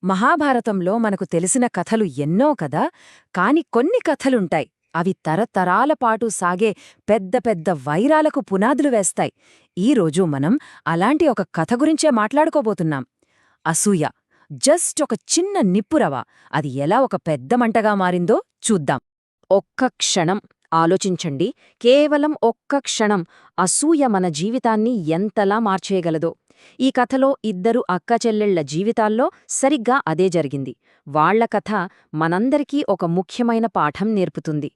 మహాభారతంలో మనకు తెలిసిన కథలు ఎన్నో కదా, కాని కొన్ని కథలుంటాయి. అవి తరతరాల పాటు సాగే పెద్ద పెద్ద వైరాలకు పునాదులు వేస్తాయి. ఈరోజు మనం అలాంటి ఒక కథ గురించే మాట్లాడుకోబోతున్నాం. అసూయ. జస్ట్ ఒక చిన్న నిప్పురవ, అది ఎలా ఒక పెద్ద మంటగా మారిందో చూద్దాం. ఒక్క క్షణం ఆలోచించండి, కేవలం ఒక్క క్షణం అసూయ మన జీవితాన్ని ఎంతలా మార్చేయగలదో. ఈ కథలో ఇద్దరు అక్కచెల్లెళ్ల జీవితాల్లో సరిగ్గా అదే జరిగింది. వాళ్ల కథ మనందరికీ ఒక ముఖ్యమైన పాఠం నేర్పుతుంది.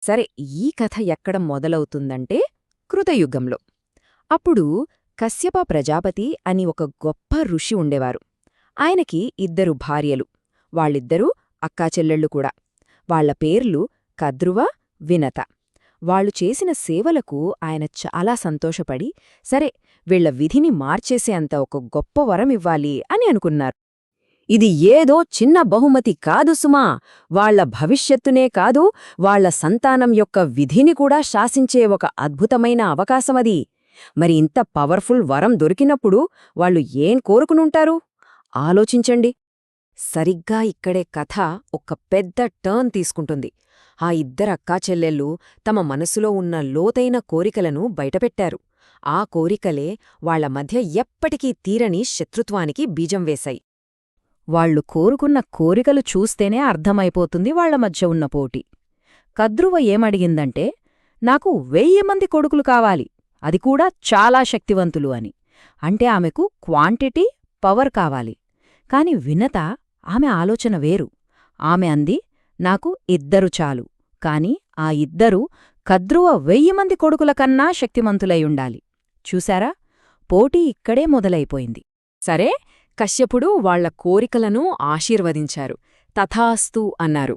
సరే, ఈ కథ ఎక్కడ మొదలవుతుందంటే కృతయుగంలో. అప్పుడు కశ్యప ప్రజాపతి అని ఒక గొప్ప ఋషి ఉండేవారు. ఆయనకి ఇద్దరు భార్యలు, వాళ్ళిద్దరూ అక్కాచెల్లెళ్ళు కూడా. వాళ్ల పేర్లు కద్రువ, వినత. వాళ్ళు చేసిన సేవలకు ఆయన చాలా సంతోషపడి, సరే వీళ్ల విధిని మార్చేసేంత ఒక గొప్ప వరం ఇవ్వాలి అని అనుకున్నారు. ఇది ఏదో చిన్న బహుమతి కాదు సుమా, వాళ్ల భవిష్యత్తునే కాదు, వాళ్ల సంతానం యొక్క విధిని కూడా శాసించే ఒక అద్భుతమైన అవకాశమది. మరి ఇంత పవర్ఫుల్ వరం దొరికినప్పుడు వాళ్ళు ఏం కోరుకునుంటారు? ఆలోచించండి. సరిగ్గా ఇక్కడే కథ ఒక పెద్ద టర్న్ తీసుకుంటుంది. ఆ ఇద్దరక్కాచెల్లెళ్ళు తమ మనసులో ఉన్న లోతైన కోరికలను బయటపెట్టారు. ఆ కోరికలే వాళ్ల మధ్య ఎప్పటికీ తీరని శత్రుత్వానికి బీజం వేశాయి. వాళ్లు కోరుకున్న కోరికలు చూస్తేనే అర్థమైపోతుంది వాళ్ల మధ్య ఉన్న పోటీ. కద్రువ ఏమడిగిందంటే, నాకు 1000 మంది కొడుకులు కావాలి, అది కూడా చాలా శక్తివంతులు అని. అంటే ఆమెకు క్వాంటిటీ, పవర్ కావాలి. కాని వినత, ఆమె ఆలోచన వేరు. ఆమె అంది, నాకు 2 చాలు, కాని ఆ 2 కద్రువ 1000 మంది కొడుకుల కన్నా శక్తిమంతులైయుండాలి. చూశారా, పోటీ ఇక్కడే మొదలైపోయింది. సరే, కశ్యపుడు వాళ్ల కోరికలను ఆశీర్వదించారు. తథాస్తు అన్నారు.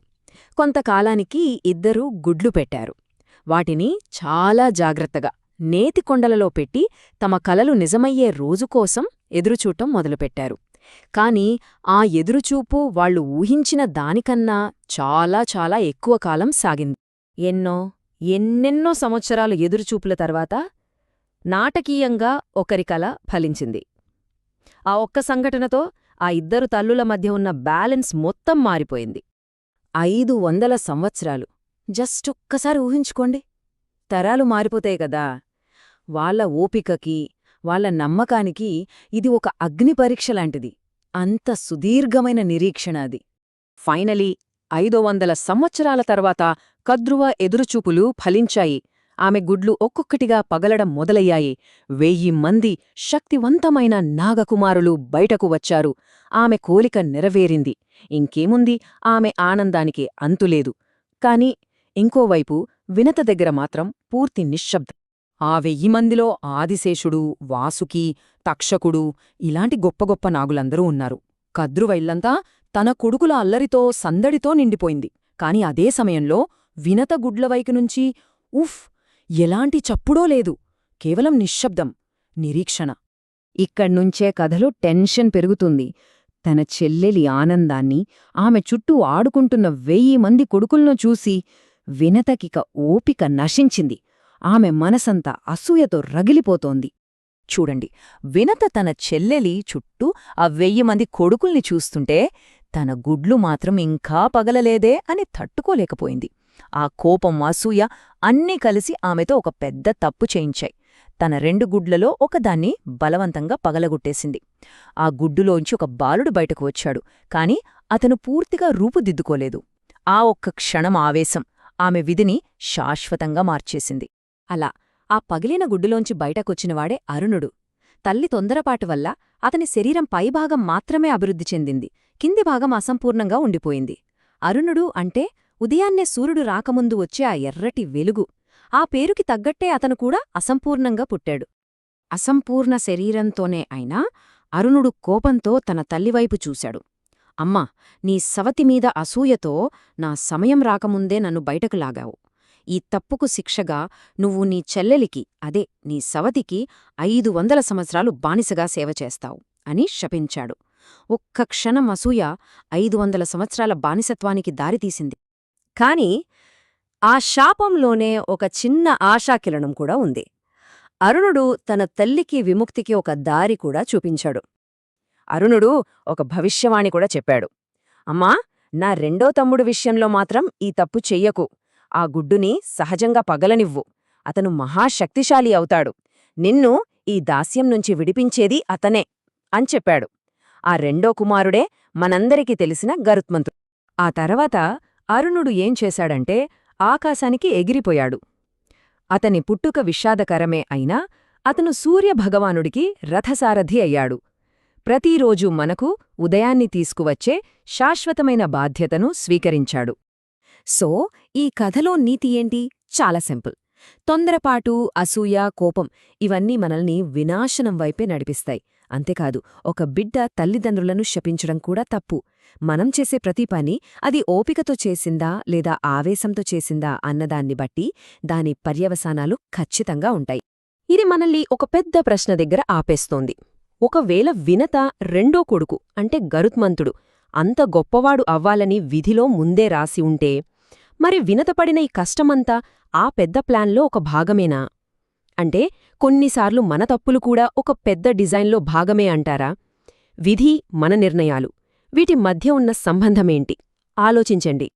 కొంతకాలానికి ఇద్దరూ గుడ్లు పెట్టారు. వాటిని చాలా జాగ్రత్తగా నేతికొండలలో పెట్టి తమ కలలు నిజమయ్యే రోజుకోసం ఎదురుచూటం మొదలుపెట్టారు. కాని ఆ ఎదురుచూపు వాళ్లు ఊహించిన దానికన్నా చాలా చాలా ఎక్కువ కాలం సాగింది. ఎన్నెన్నో సంవత్సరాలు ఎదురుచూపుల తర్వాత నాటకీయంగా ఒకరి కల ఫలించింది. ఆ ఒక్క సంఘటనతో ఆ ఇద్దరు తల్లుల మధ్య ఉన్న బ్యాలెన్స్ మొత్తం మారిపోయింది. 500 సంవత్సరాలు. జస్ట్ ఒక్కసారి ఊహించుకోండి. తరాలు మారిపోతాయి కదా. వాళ్ల ఓపికకి, వాళ్ల నమ్మకానికి ఇది ఒక అగ్ని పరీక్షలాంటిది. అంత సుదీర్ఘమైన నిరీక్షణ అది. ఫైనలీ 500 సంవత్సరాల తర్వాత కద్రువ ఎదురుచూపులు ఫలించాయి. ఆమె గుడ్లు ఒక్కొక్కటిగా పగలడం మొదలయ్యాయి. 1000 మంది శక్తివంతమైన నాగకుమారులు బయటకు వచ్చారు. ఆమె కోలిక నెరవేరింది. ఇంకేముంది, ఆమె ఆనందానికి అంతులేదు. కాని ఇంకోవైపు వినత దగ్గర మాత్రం పూర్తి నిశ్శబ్దం. ఆ 1000 మందిలో ఆదిశేషుడు, వాసుకి, తక్షకుడు ఇలాంటి గొప్ప గొప్ప నాగులందరూ ఉన్నారు. కద్రువ ఇల్లంతా తన కొడుకుల అల్లరితో, సందడితో నిండిపోయింది. కాని అదే సమయంలో వినత గుడ్లవైపునుంచి ఉఫ్, ఎలాంటి చప్పుడో లేదు. కేవలం నిశ్శబ్దం, నిరీక్షణ. ఇక్కడ్నుంచే కథలో టెన్షన్ పెరుగుతుంది. తన చెల్లెలి ఆనందాన్ని, ఆమె చుట్టూ ఆడుకుంటున్న 1000 మంది కొడుకులను చూసి వినతకిక ఓపిక నశించింది. ఆమె మనసంతా అసూయతో రగిలిపోతోంది. చూడండి, వినత తన చెల్లెలి చుట్టూ ఆ 1000 మంది కొడుకుల్ని చూస్తుంటే తన గుడ్లు మాత్రం ఇంకా పగలలేదే అని తట్టుకోలేకపోయింది. ఆ కోపం, అసూయ అన్నీ కలిసి ఆమెతో ఒక పెద్ద తప్పు చేయించాయి. తన 2 గుడ్లలో ఒకదాన్ని బలవంతంగా పగలగొట్టేసింది. ఆ గుడ్డులోంచి ఒక బాలుడు బయటకు వచ్చాడు. కాని అతను పూర్తిగా రూపుదిద్దుకోలేదు. ఆ ఒక్క క్షణం ఆవేశం ఆమె విధిని శాశ్వతంగా మార్చేసింది. అలా ఆ పగిలిన గుడ్డులోంచి బయటకొచ్చినవాడే అరుణుడు. తల్లి తొందరపాటు వల్ల అతని శరీరం పైభాగం మాత్రమే అభివృద్ధి చెందింది, కింది భాగం అసంపూర్ణంగా ఉండిపోయింది. అరుణుడు అంటే ఉదయాన్నే సూర్యుడు రాకముందు వచ్చే ఆ ఎర్రటి వెలుగు. ఆ పేరుకి తగ్గట్టే అతను కూడా అసంపూర్ణంగా పుట్టాడు. అసంపూర్ణ శరీరంతోనే అయినా అరుణుడు కోపంతో తన తల్లివైపు చూశాడు. అమ్మా, నీ సవతిమీద అసూయతో నా సమయం రాకముందే నన్ను బయటకు లాగావు. ఈ తప్పుకు శిక్షగా నువ్వు నీ చెల్లెలికి, అదే నీ సవతికి 500 సంవత్సరాలు బానిసగా సేవ చేస్తావు అని శపించాడు. ఒక్క క్షణం అసూయ 500 సంవత్సరాల బానిసత్వానికి దారితీసింది. కాని ఆ శాపంలోనే ఒక చిన్న ఆశాకిరణం కూడా ఉంది. అరుణుడు తన తల్లికి విముక్తికి ఒక దారి కూడా చూపించాడు. అరుణుడు ఒక భవిష్యవాణి కూడా చెప్పాడు. అమ్మా, నా రెండో తమ్ముడు విషయంలో మాత్రం ఈ తప్పు చెయ్యకు. ఆ గుడ్డుని సహజంగా పగలనివ్వు. అతను మహాశక్తిశాలి అవుతాడు. నిన్ను ఈ దాస్యం నుంచి విడిపించేది అతనే అని చెప్పాడు. ఆ రెండో కుమారుడే మనందరికీ తెలిసిన గరుత్మంతుడు. ఆ తర్వాత అరుణుడు ఏం చేశాడంటే ఆకాశానికి ఎగిరిపోయాడు. అతని పుట్టుక విషాదకరమే అయినా అతను సూర్యభగవానుడికి రథసారథి అయ్యాడు. ప్రతిరోజూ మనకు ఉదయాన్ని తీసుకువచ్చే శాశ్వతమైన బాధ్యతను స్వీకరించాడు. సో ఈ కథలో నీతి ఏంటి? చాలా సింపుల్. తొందరపాటు, అసూయ, కోపం ఇవన్నీ మనల్ని వినాశనం వైపే నడిపిస్తాయి. అంతేకాదు, ఒక బిడ్డ తల్లిదండ్రులను శపించడం కూడా తప్పు. మనం చేసే ప్రతి పని అది ఓపికతో చేసిందా లేదా ఆవేశంతో చేసిందా అన్నదాన్ని బట్టి దాని పర్యవసానాలు ఖచ్చితంగా ఉంటాయి. ఇది మనల్ని ఒక పెద్ద ప్రశ్న దగ్గర ఆపేస్తోంది. ఒకవేళ వినత రెండో కొడుకు అంటే గరుత్మంతుడు అంత గొప్పవాడు అవ్వాలని విధిలో ముందే రాసి ఉంటే, మరి వినతపడిన ఈ కష్టమంతా ఆ పెద్ద ప్లాన్లో ఒక భాగమేనా? అంటే కొన్నిసార్లు మన తప్పులు కూడా ఒక పెద్ద డిజైన్లో భాగమే అంటారా? విధి, మన నిర్ణయాలు, వీటి మధ్య ఉన్న సంబంధమేంటి? ఆలోచించండి.